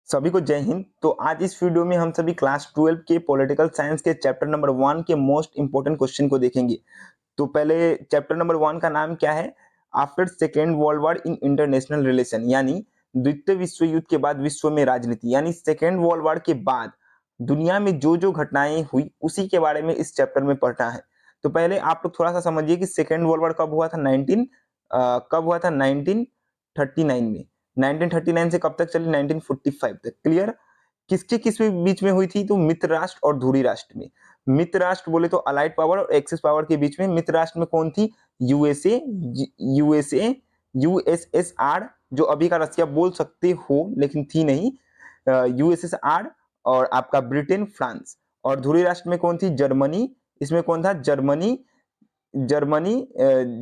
सभी को जय हिंद। तो आज इस वीडियो में हम सभी क्लास 12 के पॉलिटिकल साइंस के चैप्टर नंबर 1 के मोस्ट इंपोर्टेंट क्वेश्चन को देखेंगे। तो पहले चैप्टर नंबर 1 का नाम क्या है? After second world war in international relation, यानी द्वितीय विश्व युद्ध के बाद विश्व में राजनीति, यानी सेकेंड वर्ल्ड वॉर के बाद दुनिया में जो जो घटनाएं हुई उसी के बारे में इस चैप्टर में पढ़ना है। तो पहले आप लोग थोड़ा सा समझिए कि सेकेंड वर्ल्ड वॉर कब हुआ था। 1939 में। 1939 से कब तक चली? 1945 तक। क्लियर? किसके किस बीच में हुई थी? तो मित्र राष्ट्र और धुरी राष्ट्र में। मित्र राष्ट्र बोले तो अलाइड पावर और एक्सिस पावर के बीच में। मित्र राष्ट्र में कौन थी? यूएसए, यूएसएसआर, जो अभी का रसिया बोल सकते हो लेकिन थी नहीं, यूएसएसआर, और आपका ब्रिटेन, फ्रांस। और धुरी राष्ट्र में कौन थी? जर्मनी। इसमें कौन था? जर्मनी, जर्मनी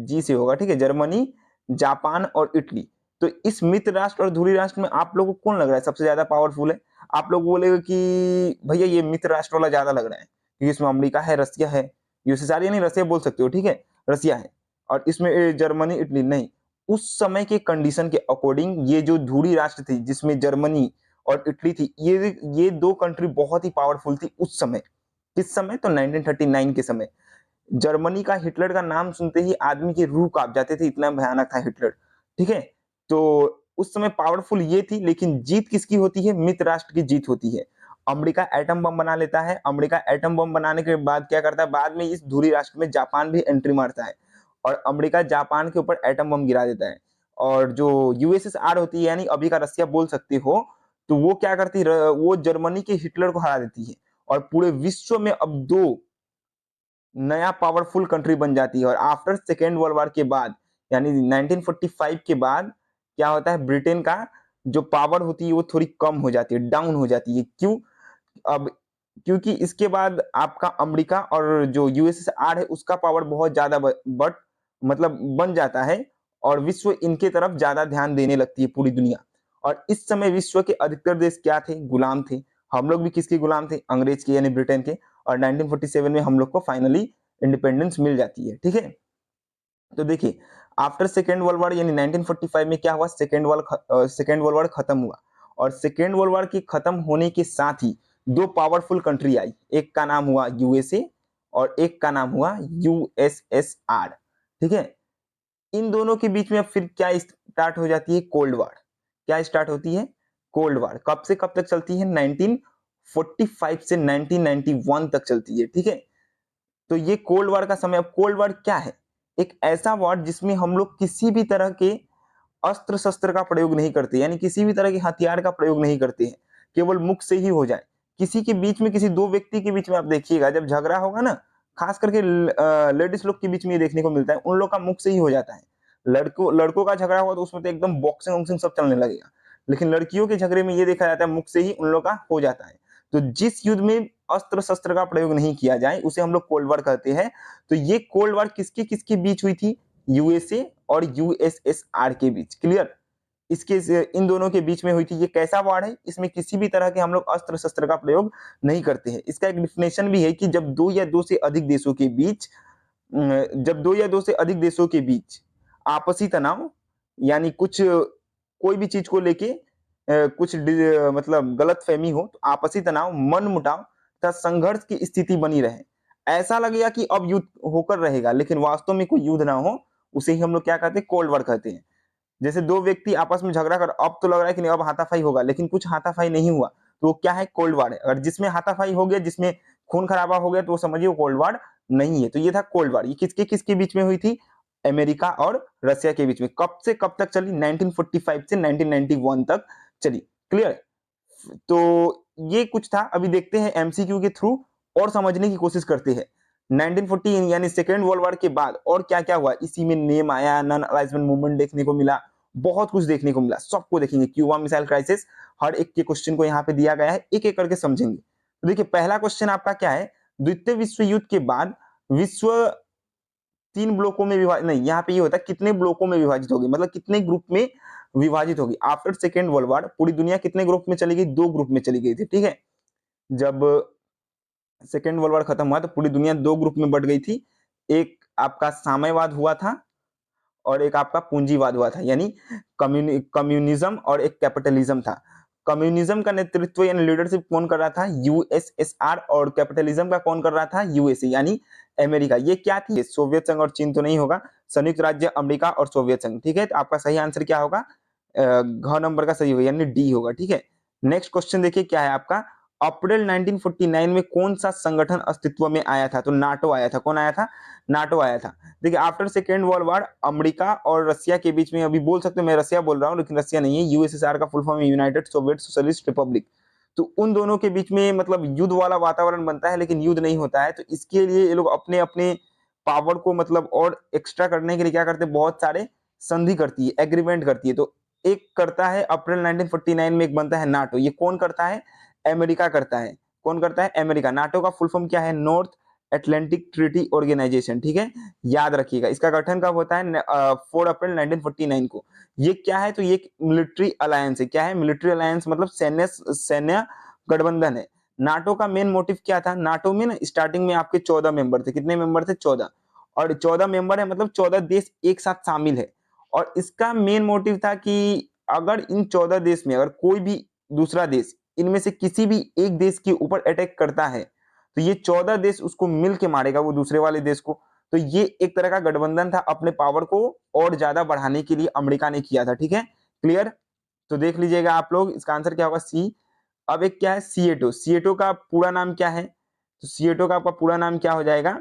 जी से होगा, ठीक है, जर्मनी, जापान और इटली। तो इस मित्र राष्ट्र और धुरी राष्ट्र में आप लोगों को कौन लग रहा है सबसे ज्यादा पावरफुल है? आप लोग बोलेगा कि भैया ये मित्र राष्ट्र वाला ज्यादा लग रहा है क्योंकि इसमें अमेरिका है, रसिया है, यूएसएसआर, यानी रसिया बोल सकते हो, ठीक है, रसिया है। और इसमें जर्मनी, इटली नहीं। उस समय के कंडीशन के अकॉर्डिंग ये जो धुरी राष्ट्र थी जिसमें जर्मनी और इटली थी, ये दो कंट्री बहुत ही पावरफुल थी उस समय। किस समय? तो 1939 के समय। जर्मनी का, हिटलर का नाम सुनते ही आदमी की रूह कांप जाते थे, इतना भयानक था हिटलर, ठीक है। तो उस समय पावरफुल ये थी, लेकिन जीत किसकी होती है? मित्र राष्ट्र की जीत होती है। अमेरिका एटम बम बना लेता है। अमेरिका एटम बम बनाने के बाद क्या करता है? बाद में इस धुरी राष्ट्र में जापान भी एंट्री मारता है और अमेरिका जापान के ऊपर एटम बम गिरा देता है। और जो यूएसएसआर होती है, यानी अभी का रसिया बोल सकते हो, तो वो क्या करती है? वो जर्मनी के हिटलर को हरा देती है और पूरे विश्व में अब दो नया पावरफुल कंट्री बन जाती है। और आफ्टर सेकेंड वर्ल्ड वॉर के बाद, यानी 1945 के बाद क्या होता है? ब्रिटेन का जो पावर होती है वो थोड़ी कम हो जाती है, डाउन हो जाती है। क्यों? अब क्योंकि इसके बाद आपका अमेरिका और जो यूएसएसआर है उसका पावर बहुत ज्यादा बट मतलब बन जाता है और विश्व इनके तरफ ज्यादा ध्यान देने लगती है पूरी दुनिया। और इस समय विश्व के अधिकतर देश क्या थे? गुलाम थे। हम लोग भी किसके गुलाम थे? अंग्रेज के, यानी ब्रिटेन के। और 1947 में हम लोग को फाइनली इंडिपेंडेंस मिल जाती है, ठीक है। तो देखिए, आफ्टर सेकेंड वर्ल्ड वॉर यानी 1945 में क्या हुआ? सेकेंड वर्ल्ड वॉर खत्म हुआ। और सेकेंड वर्ल्ड वॉर के खत्म होने के साथ ही दो पावरफुल कंट्री आई। एक का नाम हुआ यूएसए और एक का नाम हुआ यूएसएसआर, ठीक है। इन दोनों के बीच में अब फिर क्या स्टार्ट हो जाती है? Cold war. क्या स्टार्ट होती है? Cold war. कब से कब तक चलती है? 1945 से 1991 तक चलती है, ठीक है। तो ये कोल्ड वॉर का समय। अब कोल्ड वॉर क्या है? एक ऐसा वॉर जिसमें हम लोग किसी भी तरह के अस्त्र शस्त्र का प्रयोग नहीं करते, यानी किसी भी तरह के हथियार का प्रयोग नहीं करते हैं, केवल मुख से ही हो जाए। किसी के बीच में, किसी दो व्यक्ति के बीच में आप देखिएगा जब झगड़ा होगा ना, खास करके लेडीज लोग के बीच में ये देखने को मिलता है, उन लोग का मुख से ही हो जाता है। लड़कों लड़कों का झगड़ा हुआ तो उसमें तो एकदम बॉक्सिंग वॉक्सिंग सब चलने लगेगा, लेकिन लड़कियों के झगड़े में ये देखा जाता है मुख से ही उन लोग का हो जाता है। तो जिस युद्ध में अस्त्र शस्त्र का प्रयोग नहीं किया जाए उसे हम लोग कोल्ड वॉर कहते हैं। तो ये कोल्ड वॉर किसके किसके बीच हुई थी? यूएसए और यूएसएसआर के बीच। क्लियर? इसके इन दोनों के बीच में हुई थी। ये कैसा वॉर है? इसमें किसी भी तरह के हम लोग अस्त्र शस्त्र का प्रयोग नहीं करते हैं। इसका एक डिफिनेशन भी है कि जब दो या दो से अधिक देशों के बीच जब दो या दो से अधिक देशों के बीच आपसी तनाव, यानी कुछ कोई भी चीज को लेके कुछ मतलब गलतफहमी हो, तो आपसी तनाव, मनमुटाव तथा संघर्ष की स्थिति बनी रहे, ऐसा लगेगा कि अब युद्ध होकर रहेगा लेकिन वास्तव में कोई युद्ध ना हो, उसे ही हम लोग क्या कहते हैं? कोल्ड वॉर कहते हैं। जैसे दो व्यक्ति आपस में झगड़ा कर, अब तो लग रहा है कि नहीं अब हाथापाई होगा, लेकिन कुछ हाथापाई नहीं हुआ, तो वो क्या है? कोल्ड वॉर है। अगर जिसमें हाथापाई हो गया, जिसमें खून खराबा हो गया, तो वो समझिए कोल्ड वॉर नहीं है। तो ये था कोल्ड वॉर। ये किसके किसके बीच में हुई थी? अमेरिका और रसिया के बीच में। कब से कब तक चली? 1945 से 1991 तक चली। क्लियर? तो ये कुछ था। अभी देखते हैं एमसीक्यू के थ्रू और समझने की कोशिश करते हैं। 1914 यानी सेकेंड वर्ल्ड वॉर के बाद और क्या क्या हुआ? इसी में नेम आया, नॉन अलाइजमेंट मूवमेंट देखने को मिला, बहुत कुछ देखने को मिला, सबको देखेंगे। क्यूबा मिसाइल क्राइसिस, हर एक के क्वेश्चन को यहाँ पे दिया गया है, एक एक करके समझेंगे। तो देखिए, पहला क्वेश्चन आपका क्या है? द्वितीय विश्व युद्ध के बाद विश्व तीन ब्लॉकों में विभाजित, नहीं, यहाँ पे ये होता है कितने ब्लॉकों में विभाजित होगी, मतलब कितने ग्रुप में विभाजित होगी। आफ्टर सेकेंड वर्ल्ड वॉर पूरी दुनिया कितने ग्रुप में चली गई? दो ग्रुप में चली गई थी, ठीक है। जब सेकेंड वर्ल्ड वॉर खत्म हुआ तो पूरी दुनिया दो ग्रुप में बट गई थी। एक आपका साम्यवाद हुआ था और एक आपका पूंजीवाद हुआ था, यानी कम्युनिज्म और एक कैपिटलिज्म था। कम्युनिज्म का नेतृत्व यानी लीडरशिप कौन कर रहा था? यूएसएसआर। और कैपिटलिज्म का कौन कर रहा था? यूएसए यानी अमेरिका। ये क्या थी? सोवियत संघ और चीन तो नहीं होगा, संयुक्त राज्य अमेरिका और सोवियत संघ। ठीक है, तो आपका सही आंसर क्या होगा? घ नंबर का सही होगा यानी डी होगा। ठीक है, नेक्स्ट क्वेश्चन देखिए क्या है आपका। अप्रैल 1949 में कौन सा संगठन अस्तित्व में आया था? तो नाटो आया था। कौन आया था? नाटो आया था। देखिए after second world war America और रसिया के बीच में, अभी बोल सकते हो मैं रसिया बोल रहा हूँ लेकिन रसिया नहीं है, यूएसएसआर का फुल फॉर्म है यूनाइटेड सोवियत सोशलिस्ट रिपब्लिक। तो उन दोनों के बीच में मतलब युद्ध वाला वातावरण बनता है लेकिन युद्ध नहीं होता है। तो इसके लिए ये लोग अपने अपने पावर को मतलब और एक्स्ट्रा करने के लिए क्या करते हैं? बहुत सारे संधि करती है, एग्रीमेंट करती है। तो एक करता है अप्रैल 1949 में, एक बनता है नाटो। ये कौन करता है? अमेरिका करता है। कौन करता है? अमेरिका। नाटो का फुल फॉर्म क्या है? North Atlantic Treaty Organisation. ठीक है, याद रखिएगा। इसका गठन कब होता है? 4 अप्रैल 1949 को। ये क्या है? तो ये मिलिट्री अलायंस है। क्या है? मिलिट्री अलायंस मतलब सैन्य सैन्य गठबंधन है। नाटो का मेन मोटिव क्या था? नाटो में ना स्टार्टिंग में आपके 14 मेंबर थे। कितने मेंबर थे? 14। और 14 मेंबर है मतलब 14 देश एक साथ शामिल है। और इसका मेन मोटिव था कि अगर इन 14 देश में अगर कोई भी दूसरा देश इनमें से किसी भी एक देश के ऊपर अटैक करता है तो ये 14 देश उसको मिल के मारेगा, वो दूसरे वाले देश को। तो ये एक तरह का गठबंधन था, अपने पावर को और ज्यादा बढ़ाने के लिए अमेरिका ने किया था। ठीक है, क्लियर? तो देख लीजिएगा आप लोग, इसका आंसर क्या होगा? सी। अब एक क्या है? सीएटो। सीएटो का पूरा नाम क्या है? तो सीएटो का आपका पूरा नाम क्या हो जाएगा?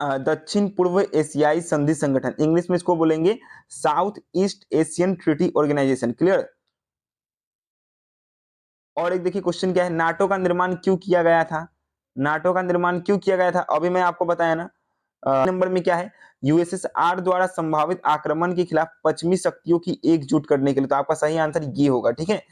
दक्षिण पूर्व एशियाई संधि संगठन। इंग्लिश में इसको बोलेंगे South East Asian Treaty organisation. Clear? और एक देखिए क्वेश्चन क्या है, नाटो का निर्माण क्यों किया गया था? नाटो का निर्माण क्यों किया गया था? अभी मैं आपको बताया ना। नंबर में क्या है? यूएसएसआर द्वारा संभावित आक्रमण के खिलाफ पश्चिमी शक्तियों की एकजुट करने के लिए। तो आपका सही आंसर ये होगा। ठीक है,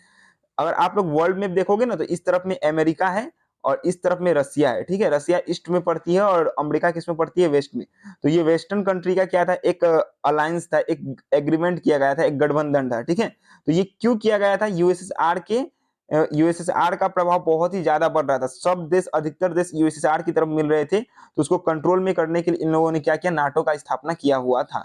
अगर आप लोग वर्ल्ड मैप देखोगे ना तो इस तरफ में अमेरिका है और इस तरफ में रसिया है। ठीक है, रसिया ईस्ट में पड़ती है और अमेरिका किस में पड़ती है? वेस्ट में। तो ये वेस्टर्न कंट्री का क्या था? एक अलायंस था, एक एग्रीमेंट किया गया था, एक गठबंधन था। ठीक है, तो ये क्यों किया गया था? यूएसएसआर के यूएसएसआर का प्रभाव बहुत ही ज्यादा बढ़ रहा था। सब देश, अधिकतर देश यूएसएसआर की तरफ मिल रहे थे। तो उसको कंट्रोल में करने के लिए इन लोगों ने क्या किया? नाटो का स्थापना किया हुआ था।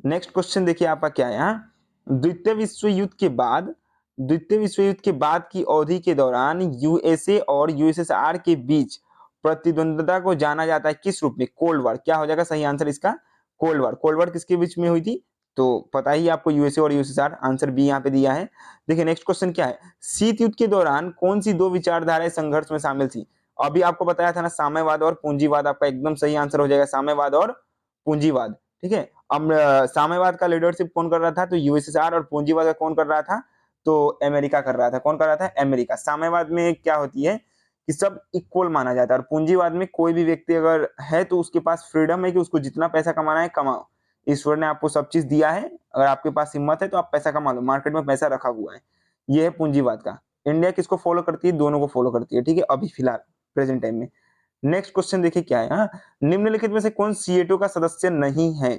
नेक्स्ट क्वेश्चन देखिए आपका क्या है। हाँ, द्वितीय विश्व युद्ध के बाद, द्वितीय विश्व युद्ध के बाद की अवधि के दौरान यूएसए और यूएसएसआर के बीच प्रतिद्वंद्विता को जाना जाता है किस रूप में? Cold war. क्या हो जाएगा सही आंसर इसका? Cold war. कोल्ड वॉर किसके बीच में हुई थी? तो पता ही है आपको, यूएसए और यूएसएसआर। आंसर बी यहाँ पे दिया है। देखिए नेक्स्ट क्वेश्चन क्या है, शीत युद्ध के दौरान कौन सी दो विचारधाराएं संघर्ष में शामिल थी? अभी आपको बताया था ना, साम्यवाद और पूंजीवाद। आपका एकदम सही आंसर हो जाएगा, साम्यवाद और पूंजीवाद। ठीक है, साम्यवाद का लीडरशिप कौन कर रहा था? तो यूएसएसआर। और पूंजीवाद का कौन कर रहा था? तो अमेरिका कर रहा था। कौन कर रहा था? अमेरिका। साम्यवाद में क्या होती है कि सब इक्वल माना जाता है, और पूंजीवाद में कोई भी व्यक्ति अगर है तो उसके पास फ्रीडम है कि उसको जितना पैसा कमाना है कमाओ। ईश्वर ने आपको सब चीज दिया है, अगर आपके पास हिम्मत है तो आप पैसा कमा लो, मार्केट में पैसा रखा हुआ है। ये है पूंजीवाद का। इंडिया किसको फॉलो करती है? दोनों को फॉलो करती है। ठीक है, अभी फिलहाल प्रेजेंट टाइम में। नेक्स्ट क्वेश्चन देखिए क्या है। हाँ, निम्नलिखित में से कौन सीएटो का सदस्य नहीं है?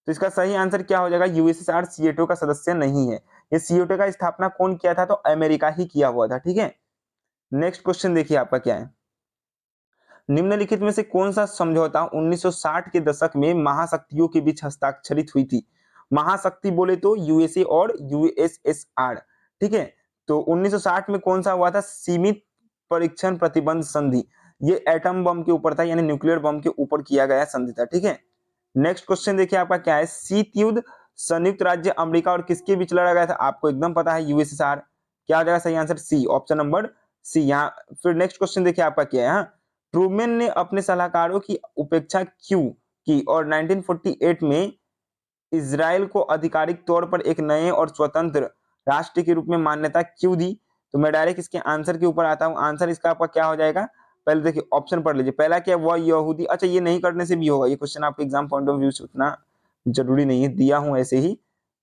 तो इसका सही आंसर क्या हो जाएगा? यूएसएसआर सीएटो का सदस्य नहीं है। ये सीएटो का स्थापना कौन किया था? तो अमेरिका ही किया हुआ था। ठीक है, नेक्स्ट क्वेश्चन देखिए आपका क्या है। निम्नलिखित में से कौन सा समझौता 1960 के दशक में महाशक्तियों के बीच हस्ताक्षरित हुई थी? महाशक्ति बोले तो यूएसए और यूएसएसआर। ठीक है, तो 1960 में कौन सा हुआ था? सीमित परीक्षण प्रतिबंध संधि। ये एटम बम के ऊपर था, यानी न्यूक्लियर बम के ऊपर किया गया संधि था। ठीक है, नेक्स्ट क्वेश्चन देखिए आपका क्या है। शीत युद्ध संयुक्त राज्य अमेरिका और किसके बीच लड़ा गया था? आपको एकदम पता है, यूएसएसआर। क्या हो जाएगा सही आंसर? सी, ऑप्शन नंबर सी। यहाँ फिर नेक्स्ट क्वेश्चन देखिए आपका क्या है। हाँ, ट्रूमैन ने अपने सलाहकारों की उपेक्षा क्यों की और 1948 में इजराइल को आधिकारिक तौर पर एक नए और स्वतंत्र राष्ट्र के रूप में मान्यता क्यों दी? तो मैं डायरेक्ट इसके आंसर के ऊपर आता हूँ। आंसर इसका आपका क्या हो जाएगा? पहले देखिए ऑप्शन पढ़ लीजिए। पहला क्या? वह यहूदी। अच्छा, ये नहीं करने से भी होगा, ये क्वेश्चन आपके एग्जाम पॉइंट ऑफ व्यू से उतना जरूरी नहीं है, दिया हूं ऐसे ही।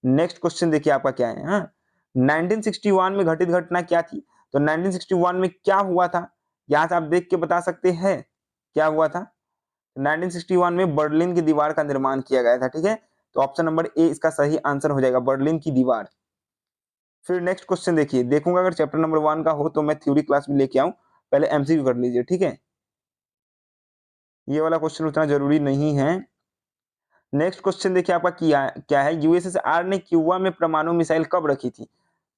नेक्स्ट क्वेश्चन देखिए आपका क्या है। हाँ, 1961 में घटित घटना क्या थी? तो 1961 में क्या हुआ था? यहाँ से आप देख के बता सकते हैं क्या हुआ था। 1961 में बर्लिन की दीवार का निर्माण किया गया था। ठीक है, तो ऑप्शन नंबर ए इसका सही आंसर हो जाएगा, बर्लिन की दीवार। फिर नेक्स्ट क्वेश्चन देखिए, देखूंगा अगर चैप्टर नंबर 1 का हो तो मैं थ्योरी क्लास भी लेके आऊं, पहले एमसीक्यू कर लीजिए। ठीक है, ये वाला क्वेश्चन उतना जरूरी नहीं है। नेक्स्ट क्वेश्चन देखिए आपका क्या क्या है। यूएसएसआर ने क्यूबा में परमाणु मिसाइल कब रखी थी?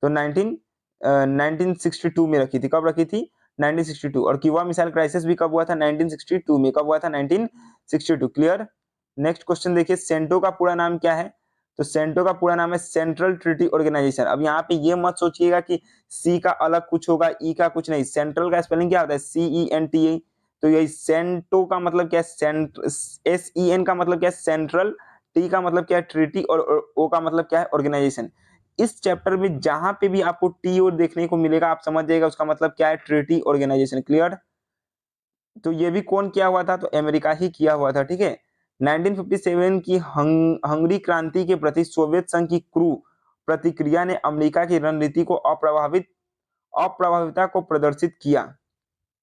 तो 1962 में रखी थी। कब रखी थी? 1962। और क्यूबा मिसाइल क्राइसिस भी कब हुआ था? 1962 में। कब हुआ था? 1962। क्लियर। नेक्स्ट क्वेश्चन देखिए, सेंटो का पूरा नाम क्या है? तो सेंटो का पूरा नाम है सेंट्रल ट्रीटी ऑर्गेनाइजेशन। अब यहाँ पे ये मत सोचिएगा कि सी का अलग कुछ होगा, ई का कुछ नहीं। सेंट्रल का स्पेलिंग क्या होता है? CENTA। तो यही सेंटो का मतलब क्या है? SEN का मतलब क्या है? सेंट्रल। टी का मतलब क्या है? ट्रीटी। और ओ का मतलब क्या है? ऑर्गेनाइजेशन। इस चैप्टर में जहां पे भी आपको टी और देखने को मिलेगा, आप समझ जाइएगा उसका मतलब क्या है? Treaty organisation. क्लियर। तो ये भी कौन किया हुआ था? तो अमेरिका ही किया हुआ था। ठीक है। 1957 की हंगरी क्रांति के प्रति सोवियत संघ की क्रू प्रतिक्रिया ने अमेरिका की रणनीति को अप्रभाविता को प्रदर्शित किया।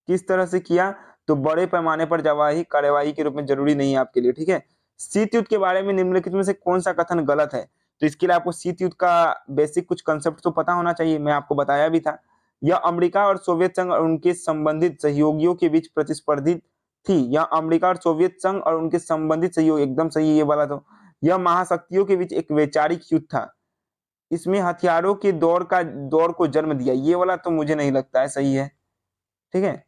किस तरह से किया? तो बड़े पैमाने पर जवाही कार्यवाही के रूप में। जरूरी नहीं है आपके लिए। ठीक है। शीत युद्ध के बारे में निम्नलिखित में से कौन सा कथन गलत है? तो इसके लिए आपको शीत युद्ध का बेसिक कुछ कंसेप्ट तो पता होना चाहिए, मैं आपको बताया भी था। यह अमेरिका और सोवियत संघ और उनके संबंधित सहयोगियों के बीच प्रतिस्पर्धी थी। यह अमेरिका और सोवियत संघ और उनके संबंधित सहयोग, एकदम सही है ये वाला। तो यह महाशक्तियों के बीच एक वैचारिक युद्ध था। इसमें हथियारों के दौर को जन्म दिया। ये वाला तो मुझे नहीं लगता है सही है। ठीक है।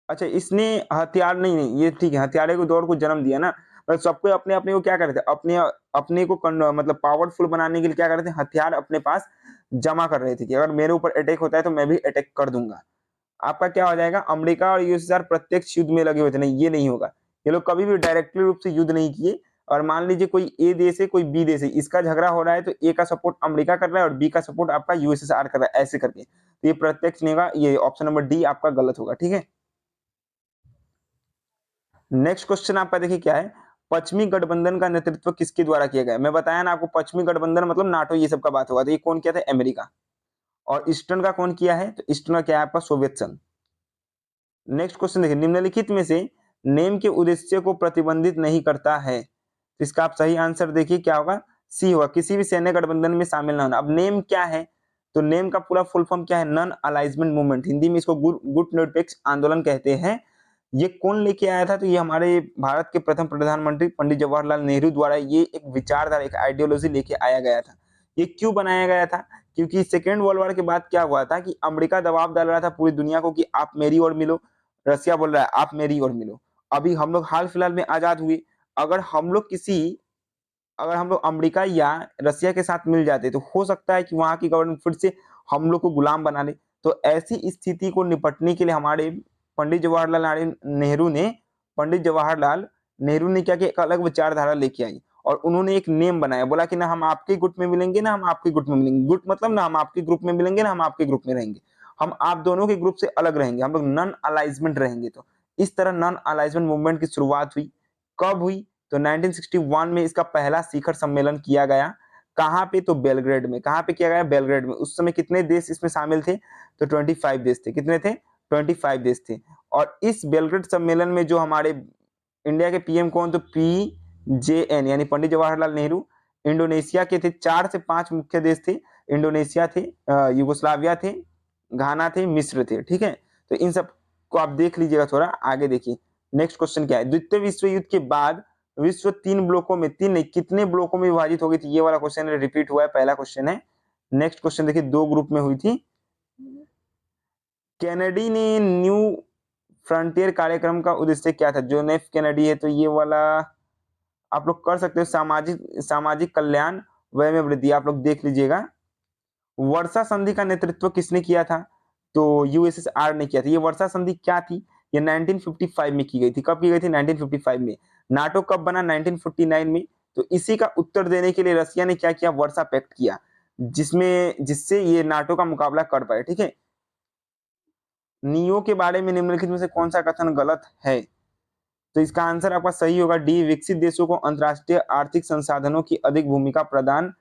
अच्छा, इसने हथियार नहीं नहीं ये ठीक है, हथियारे को दौर को जन्म दिया ना। पर सबको अपने अपने को क्या कर रहे थे? अपने अपने को मतलब पावरफुल बनाने के लिए क्या कर रहे थे? हथियार अपने पास जमा कर रहे थे कि अगर मेरे ऊपर अटैक होता है तो मैं भी अटैक कर दूंगा। आपका क्या हो जाएगा? अमेरिका और यूएसएसआर प्रत्यक्ष युद्ध में लगे हुए थे। नहीं, ये नहीं होगा। ये लोग कभी भी डायरेक्टली रूप से युद्ध नहीं किए। और मान लीजिए कोई ए देश है, कोई बी देश है, इसका झगड़ा हो रहा है तो ए का सपोर्ट अमेरिका कर रहा है और बी का सपोर्ट आपका यूएसएसआर कर रहा है, ऐसे करके। तो ये प्रत्यक्ष नहीं होगा। ये ऑप्शन नंबर डी आपका गलत होगा। ठीक है। नेक्स्ट क्वेश्चन आपका देखिए क्या है? पश्चिमी गठबंधन का नेतृत्व किसके द्वारा किया गया? मैं बताया ना आपको, पश्चिमी गठबंधन मतलब नाटो, ये सब का बात होगा। तो ये कौन किया था? अमेरिका। और ईस्टर्न का कौन किया है? तो ईस्टर्न का क्या है आपका? सोवियत संघ। नेक्स्ट क्वेश्चन देखिए, निम्नलिखित में से नेम के उद्देश्य को प्रतिबंधित नहीं करता है। तो इसका आप सही आंसर देखिए क्या होगा? सी होगा, किसी भी सैन्य गठबंधन में शामिल न होना। अब नेम क्या है? तो नेम का पूरा फुल फॉर्म क्या है? Non alignment movement. हिंदी में इसको गुट निरपेक्ष आंदोलन कहते हैं। ये कौन लेके आया था? तो ये हमारे भारत के प्रथम प्रधानमंत्री पंडित जवाहरलाल नेहरू द्वारा ये एक विचारधारा, एक आइडियोलॉजी लेके आया गया था। ये क्यों बनाया गया था? क्योंकि सेकेंड वर्ल्ड वॉर के बाद क्या हुआ था कि अमेरिका दबाव डाल रहा था पूरी दुनिया को कि आप मेरी ओर मिलो। रसिया बोल रहा है आप मेरी ओर मिलो। अभी हम लोग हाल फिलहाल में आजाद हुए। अगर हम लोग किसी अगर हम लोग अमेरिका या रसिया के साथ मिल जाते तो हो सकता है कि वहां की गवर्नमेंट फिर से हम लोग को गुलाम बना ले। तो ऐसी स्थिति को निपटने के लिए हमारे पंडित जवाहरलाल नेहरू ने पंडित जवाहरलाल नेहरू ने क्या किया? एक अलग विचारधारा लेके आई और उन्होंने एक नेम बनाया। बोला कि ना हम आपके गुट में मिलेंगे, ना हम आपके गुट में मिलेंगे। गुट मतलब ना हम आपके ग्रुप में मिलेंगे, ना हम आपके ग्रुप में रहेंगे। हम आप दोनों के ग्रुप से अलग रहेंगे, हम लोग नॉन अलाइजमेंट रहेंगे। तो इस तरह नॉन अलाइजमेंट मूवमेंट की शुरुआत हुई। कब हुई? तो 1961 में इसका पहला शिखर सम्मेलन किया गया। कहाँ पे? तो बेलग्रेड में। कहाँ पे किया गया? बेलग्रेड में। उस समय कितने देश इसमें शामिल थे? तो 25 देश थे। कितने थे? 25 देश थे। और इस बेलग्रेड सम्मेलन में जो हमारे इंडिया के पीएम कौन? तो PJN यानी पंडित जवाहरलाल नेहरू। इंडोनेशिया के थे, 4 से 5 मुख्य देश थे। इंडोनेशिया थे, युगोस्लाविया थे, घाना थे, मिस्र थे। ठीक है। तो इन सब को आप देख लीजिएगा, थोड़ा आगे देखिए। नेक्स्ट क्वेश्चन क्या है? द्वितीय विश्व युद्ध के बाद विश्व 3 ब्लॉकों में, 3 नहीं कितने ब्लॉकों में विभाजित हो गई थी? ये वाला क्वेश्चन रिपीट हुआ है, पहला क्वेश्चन है। नेक्स्ट क्वेश्चन देखिए, 2 ग्रुप में हुई थी। कैनेडी ने न्यू फ्रंटियर कार्यक्रम का उद्देश्य क्या था? जो एफ कैनेडी है तो ये वाला आप लोग कर सकते हो। सामाजिक सामाजिक कल्याण, व्यय में वृद्धि। आप लोग देख लीजिएगा। वर्षा संधि का नेतृत्व किसने किया था? तो यूएसएसआर ने किया था। ये वर्षा संधि क्या थी? ये 1955 में की गई थी। कब की गई थी? 1955 में। नाटो कब बना? 1949 में। तो इसी का उत्तर देने के लिए रसिया ने क्या किया? वर्षा पैक्ट किया, जिससे ये नाटो का मुकाबला कर पाए। ठीक है। नियो के बारे में निम्नलिखित में से कौन सा कथन गलत है? तो इसका आंसर आपका सही होगा डी, विकसित देशों को अंतरराष्ट्रीय आर्थिक संसाधनों की अधिक भूमिका प्रदान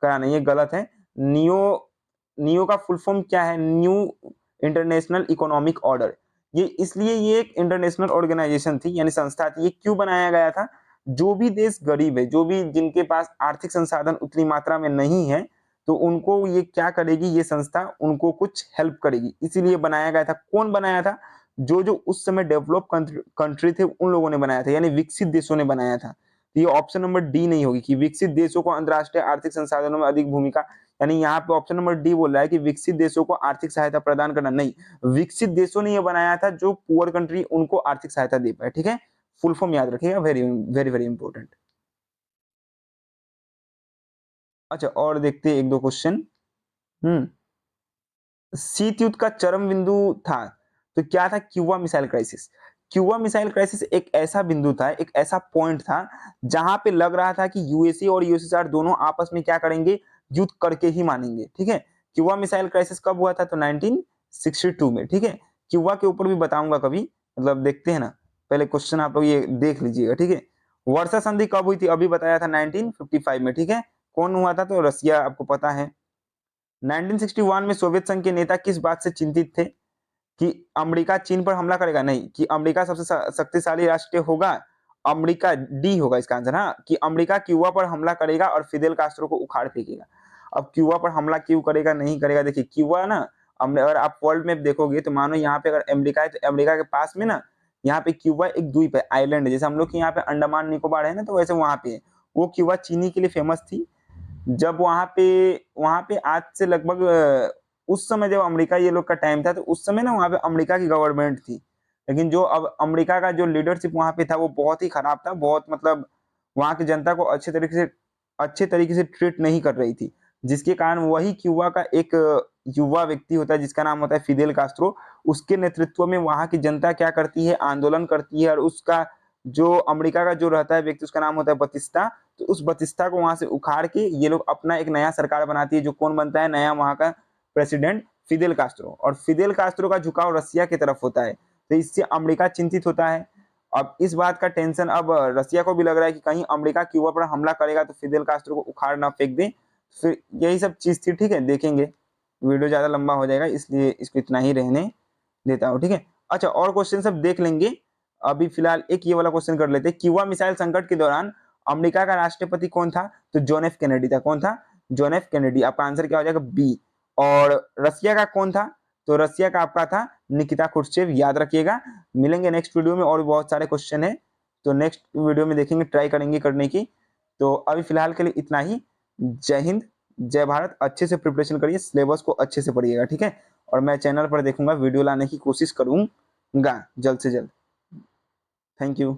कराना। ये गलत है। नियो नियो का फुल फॉर्म क्या है? New international economic order. ये इसलिए ये एक इंटरनेशनल ऑर्गेनाइजेशन थी, यानी संस्था थी। ये क्यों बनाया गया था? जो भी देश गरीब है, जो भी जिनके पास आर्थिक संसाधन उतनी मात्रा में नहीं है, तो उनको ये क्या करेगी? ये संस्था उनको कुछ हेल्प करेगी, इसीलिए बनाया गया था। कौन बनाया था? जो जो उस समय डेवलप कंट्री थे उन लोगों ने बनाया था, यानी विकसित देशों ने बनाया था। तो ये ऑप्शन नंबर डी नहीं होगी कि विकसित देशों को अंतर्राष्ट्रीय आर्थिक संसाधनों में अधिक भूमिका, यानी यहाँ पे ऑप्शन नंबर डी बोल रहा है कि विकसित देशों को आर्थिक सहायता प्रदान करना, नहीं, विकसित देशों ने ये बनाया था जो पुअर कंट्री उनको आर्थिक सहायता दे पाए, ठीक है, फुल फॉर्म याद रखिएगा, वेरी वेरी वेरी इंपॉर्टेंट। अच्छा और देखते हैं एक दो क्वेश्चन। हम्म शीत युद्ध का चरम बिंदु था तो क्या था? Cuba missile crisis. Cuba missile crisis एक ऐसा बिंदु था, एक ऐसा पॉइंट था जहां पे लग रहा था कि यूएसए और यूएसएसआर दोनों आपस में क्या करेंगे, युद्ध करके ही मानेंगे, ठीक है। क्यूबा मिसाइल क्राइसिस कब हुआ था? तो 1962 में, ठीक है। क्यूबा के ऊपर भी बताऊंगा कभी, मतलब देखते हैं ना, पहले क्वेश्चन आप लोग ये देख लीजिएगा, ठीक है। वर्षा संधि कब हुई थी? अभी बताया था 1955 में, ठीक है। कौन हुआ था? तो रसिया, आपको पता है। 1961 में सोवियत संघ के नेता किस बात से चिंतित थे कि अमेरिका चीन पर हमला करेगा? नहीं, कि अमेरिका सबसे शक्तिशाली राष्ट्र होगा, अमेरिका डी होगा इसका आंसर, हाँ, कि अमेरिका क्यूबा पर हमला करेगा और फिदेल कास्ट्रो को उखाड़ फेंकेगा। अब क्यूबा पर हमला क्यों करेगा, नहीं करेगा? देखिए क्यूबा ना, अगर आप वर्ल्ड मैप देखोगे तो मानो यहाँ पे अगर अमेरिका है तो अमेरिका के पास में ना, यहाँ पे क्यूबा एक द्वीप है, आइलैंड है, जैसे हम लोग के यहाँ पे अंडमान निकोबार है ना, तो वैसे वहां पे है। वो क्यूबा चीनी के लिए फेमस थी। जब वहां पे आज से लगभग उस समय जब अमेरिका ये लोग का टाइम था, तो उस समय ना वहां पे अमेरिका की गवर्नमेंट थी, लेकिन जो अब अमेरिका का जो लीडरशिप वहां पे था वो बहुत ही खराब था, बहुत मतलब वहां की जनता को अच्छे तरीके से ट्रीट नहीं कर रही थी, जिसके कारण वही क्यूबा का एक युवा व्यक्ति होता है जिसका नाम होता है फिदेल कास्ट्रो। उसके नेतृत्व में वहां की जनता क्या करती है, आंदोलन करती है, और उसका जो अमेरिका का जो रहता है व्यक्ति, उसका नाम होता है बतिस्ता। तो उस बतिस्ता को वहां से उखाड़ के ये लोग अपना एक नया सरकार बनाती है, जो कौन बनता है? नया वहां का प्रेसिडेंट फिदेल कास्ट्रो। और फिदेल कास्ट्रो का झुकाव रसिया की तरफ होता है, तो इससे अमेरिका चिंतित होता है। अब इस बात का टेंशन अब रसिया को भी लग रहा है कि कहीं अमेरिका क्यूबा पर हमला करेगा तो फिदेल कास्ट्रो को उखाड़ ना फेंक दे। फिर यही सब चीज थी, ठीक है, देखेंगे। वीडियो ज्यादा लंबा हो जाएगा, इसलिए इसको इतना ही रहने देता हूँ, ठीक है। अच्छा और क्वेश्चन सब देख लेंगे। अभी फिलहाल एक ये वाला क्वेश्चन कर लेते हैं। क्यूबा मिसाइल संकट के दौरान अमेरिका का राष्ट्रपति कौन था? तो जॉन एफ कैनेडी था। कौन था? John F Kennedy. आपका आंसर क्या हो जाएगा? बी। और रसिया का कौन था? तो रसिया का आपका था निकिता क्रुश्चेव, याद रखिएगा। मिलेंगे नेक्स्ट वीडियो में, और भी बहुत सारे क्वेश्चन है, तो नेक्स्ट वीडियो में देखेंगे, ट्राई करेंगे करने की। तो अभी फिलहाल के लिए इतना ही। जय हिंद, जय भारत। अच्छे से प्रिपरेशन करिए, सिलेबस को अच्छे से पढ़िएगा, ठीक है। और मैं चैनल पर देखूंगा, वीडियो लाने की कोशिश करूंगा जल्द से जल्द। Thank you.